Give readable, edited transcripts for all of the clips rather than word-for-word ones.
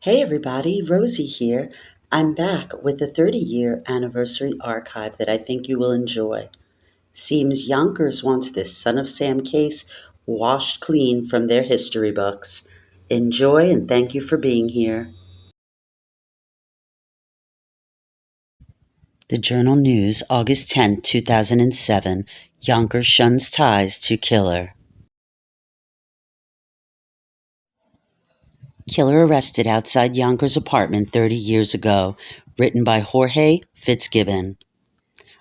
Hey everybody, Rosie here. I'm back with the 30-year anniversary archive that I think you will enjoy. Seems Yonkers wants this Son of Sam case washed clean from their history books. Enjoy and thank you for being here. The Journal News, August 10, 2007. Yonkers shuns ties to killer. Killer arrested outside Yonkers apartment 30 years ago. Written by Jorge Fitzgibbon.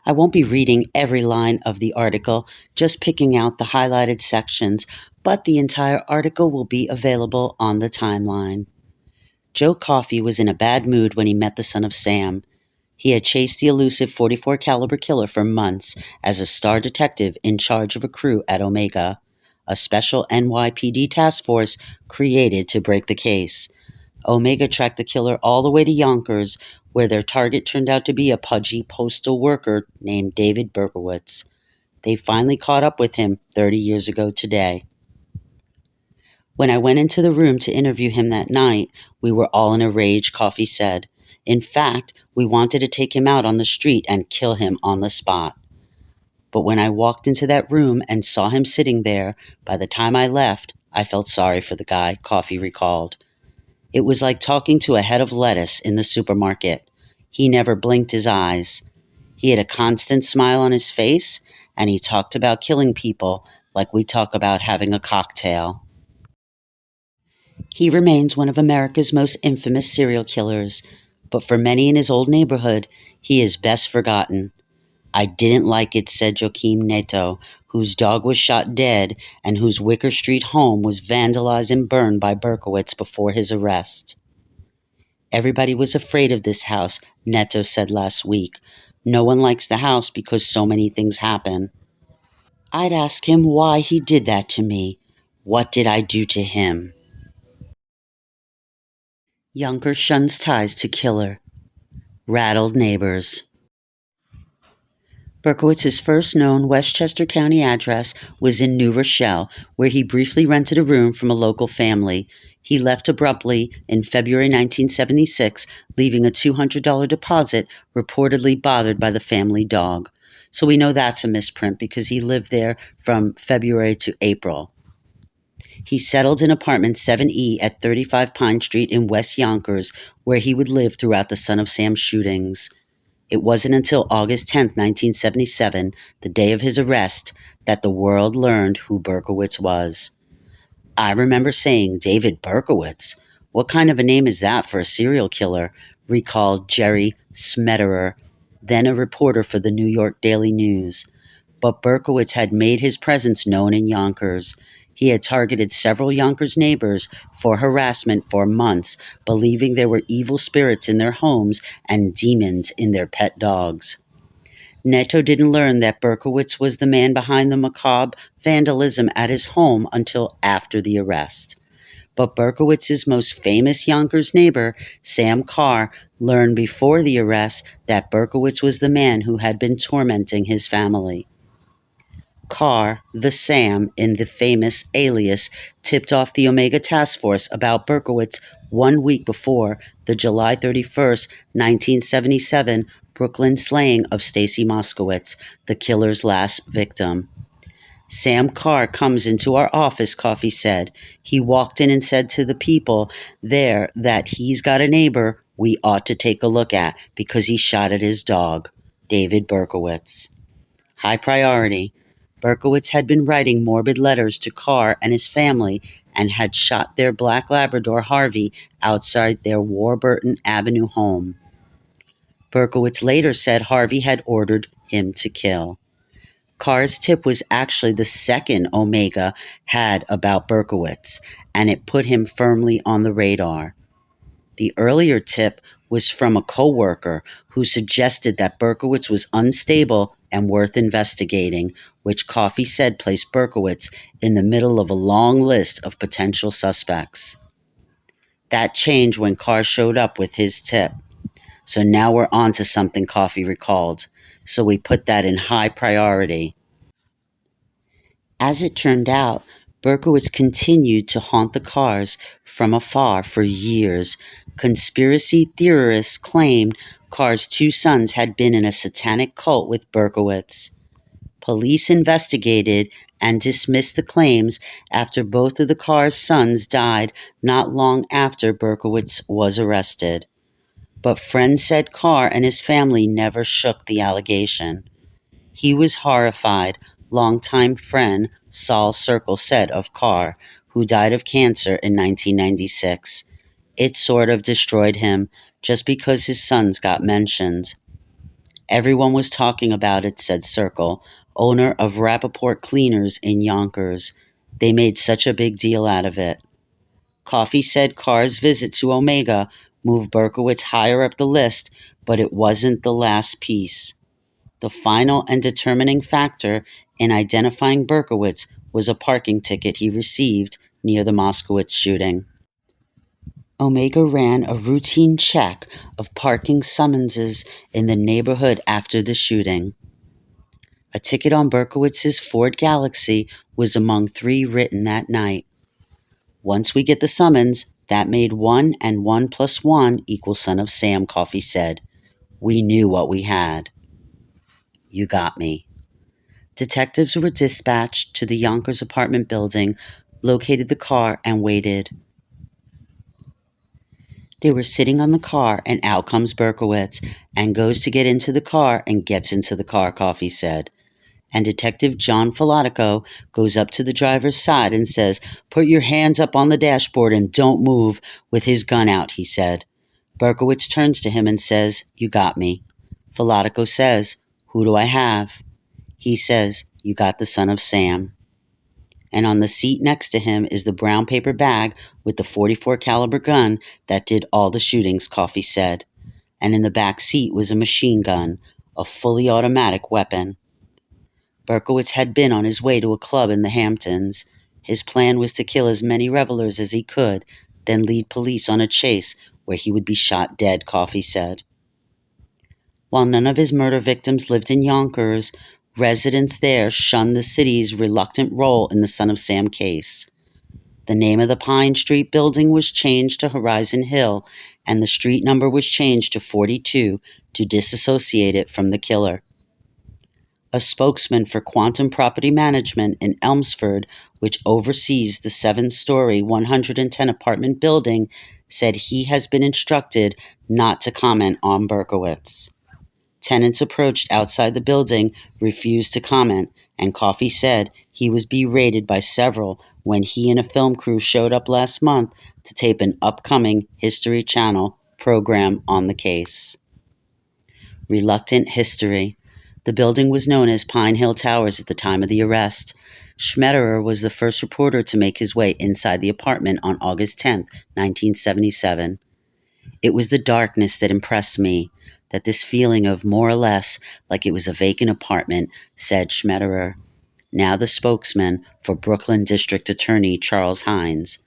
I won't be reading every line of the article, just picking out the highlighted sections, but the entire article will be available on the timeline. Joe Coffey was in a bad mood when he met the son of Sam. He had chased the elusive .44 caliber killer for months as a star detective in charge of a crew at Omega, a special NYPD task force created to break the case. Omega tracked the killer all the way to Yonkers, where their target turned out to be a pudgy postal worker named David Berkowitz. They finally caught up with him 30 years ago today. When I went into the room to interview him that night, we were all in a rage, Coffey said. In fact, we wanted to take him out on the street and kill him on the spot. But when I walked into that room and saw him sitting there, by the time I left, I felt sorry for the guy, Coffey recalled. It was like talking to a head of lettuce in the supermarket. He never blinked his eyes. He had a constant smile on his face, and he talked about killing people like we talk about having a cocktail. He remains one of America's most infamous serial killers, but for many in his old neighborhood, he is best forgotten. I didn't like it, said Joaquim Neto, whose dog was shot dead and whose Wicker Street home was vandalized and burned by Berkowitz before his arrest. Everybody was afraid of this house, Neto said last week. No one likes the house because so many things happen. I'd ask him why he did that to me. What did I do to him? Yonkers shuns ties to killer. Rattled neighbors. Berkowitz's first known Westchester County address was in New Rochelle, where he briefly rented a room from a local family. He left abruptly in February 1976, leaving a $200 deposit, reportedly bothered by the family dog. So we know that's a misprint because he lived there from February to April. He settled in apartment 7E at 35 Pine Street in West Yonkers, where he would live throughout the Son of Sam shootings. It wasn't until August 10, 1977, the day of his arrest, that the world learned who Berkowitz was. I remember saying, David Berkowitz? What kind of a name is that for a serial killer? Recalled Jerry Smederer, then a reporter for the New York Daily News. But Berkowitz had made his presence known in Yonkers. He had targeted several Yonkers neighbors for harassment for months, believing there were evil spirits in their homes and demons in their pet dogs. Neto didn't learn that Berkowitz was the man behind the macabre vandalism at his home until after the arrest. But Berkowitz's most famous Yonkers neighbor, Sam Carr, learned before the arrest that Berkowitz was the man who had been tormenting his family. Carr, the Sam in the famous Alias, tipped off the Omega Task Force about Berkowitz 1 week before the July 31st, 1977 Brooklyn slaying of Stacy Moskowitz, the killer's last victim. Sam Carr comes into our office, Coffey said. He walked in and said to the people there that he's got a neighbor we ought to take a look at because he shot at his dog, David Berkowitz. High priority. Berkowitz had been writing morbid letters to Carr and his family and had shot their black Labrador Harvey outside their Warburton Avenue home. Berkowitz later said Harvey had ordered him to kill. Carr's tip was actually the second Omega had about Berkowitz, and it put him firmly on the radar. The earlier tip was from a co-worker who suggested that Berkowitz was unstable and worth investigating, which Coffey said placed Berkowitz in the middle of a long list of potential suspects. That changed when Carr showed up with his tip. So now we're on to something, Coffey recalled. So we put that in high priority. As it turned out, Berkowitz continued to haunt the cars from afar for years. Conspiracy theorists claimed Carr's two sons had been in a satanic cult with Berkowitz. Police investigated and dismissed the claims after both of the Carr's sons died not long after Berkowitz was arrested. But friends said Carr and his family never shook the allegation. He was horrified, longtime friend Saul Circle said of Carr, who died of cancer in 1996. It sort of destroyed him just because his sons got mentioned. Everyone was talking about it, said Circle, owner of Rappaport Cleaners in Yonkers. They made such a big deal out of it. Coffey said Carr's visit to Omega moved Berkowitz higher up the list, but it wasn't the last piece. The final and determining factor in identifying Berkowitz was a parking ticket he received near the Moskowitz shooting. Omega ran a routine check of parking summonses in the neighborhood after the shooting. A ticket on Berkowitz's Ford Galaxy was among 3 written that night. Once we get the summons, that made 1 and 1 plus 1 equal Son of Sam, Coffey said. We knew what we had. You got me. Detectives were dispatched to the Yonkers apartment building, located the car, and waited. They were sitting on the car, and out comes Berkowitz, and goes to get into the car and gets into the car, Coffey said. And Detective John Filatico goes up to the driver's side and says, "Put your hands up on the dashboard and don't move," with his gun out, he said. Berkowitz turns to him and says, "You got me." Filatico says, "Who do I have?" He says, "You got the Son of Sam." And on the seat next to him is the brown paper bag with the .44 caliber gun that did all the shootings, Coffey said. And in the back seat was a machine gun, a fully automatic weapon. Berkowitz had been on his way to a club in the Hamptons. His plan was to kill as many revelers as he could, then lead police on a chase where he would be shot dead, Coffey said. While none of his murder victims lived in Yonkers, residents there shunned the city's reluctant role in the Son of Sam case. The name of the Pine Street building was changed to Horizon Hill, and the street number was changed to 42 to disassociate it from the killer. A spokesman for Quantum Property Management in Elmsford, which oversees the 7-story, 110 apartment building, said he has been instructed not to comment on Berkowitz. Tenants approached outside the building, refused to comment, and Coffey said he was berated by several when he and a film crew showed up last month to tape an upcoming History Channel program on the case. Reluctant history. The building was known as Pine Hill Towers at the time of the arrest. Schmetterer was the first reporter to make his way inside the apartment on August 10, 1977. It was the darkness that impressed me, that this feeling of more or less like it was a vacant apartment, said Schmetterer, now the spokesman for Brooklyn District Attorney Charles Hines.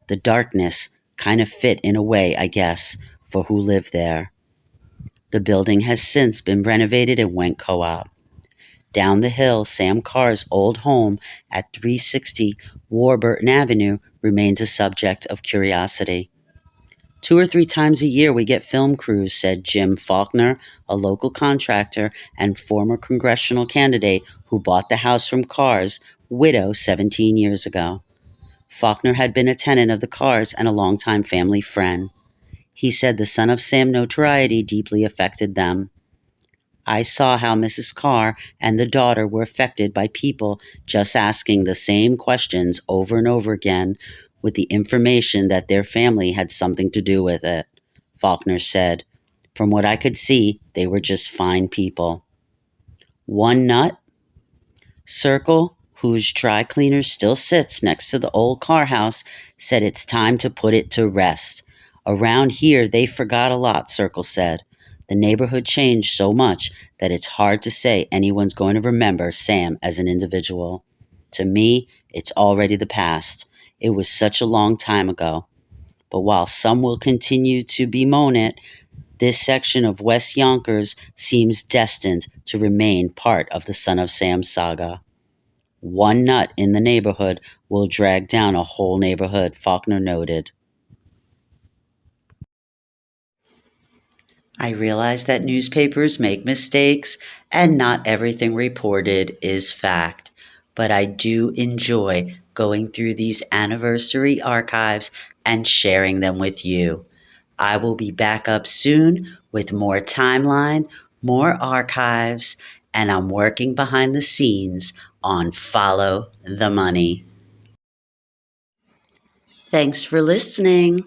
The darkness kind of fit in a way, I guess, for who lived there. The building has since been renovated and went co-op. Down the hill, Sam Carr's old home at 360 Warburton Avenue remains a subject of curiosity. 2 or 3 times a year we get film crews, said Jim Faulkner, a local contractor and former congressional candidate who bought the house from Carr's widow 17 years ago. Faulkner had been a tenant of the Carrs and a longtime family friend. He said the Son of Sam notoriety deeply affected them. I saw how Mrs. Carr and the daughter were affected by people just asking the same questions over and over again with the information that their family had something to do with it, Faulkner said. From what I could see, they were just fine people. One nut? Circle, whose dry cleaner still sits next to the old Carr house, said it's time to put it to rest. Around here, they forgot a lot, Circle said. The neighborhood changed so much that it's hard to say anyone's going to remember Sam as an individual. To me, it's already the past. It was such a long time ago. But while some will continue to bemoan it, this section of West Yonkers seems destined to remain part of the Son of Sam saga. One nut in the neighborhood will drag down a whole neighborhood, Faulkner noted. I realize that newspapers make mistakes and not everything reported is fact, but I do enjoy going through these anniversary archives and sharing them with you. I will be back up soon with more timeline, more archives, and I'm working behind the scenes on Follow the Money. Thanks for listening.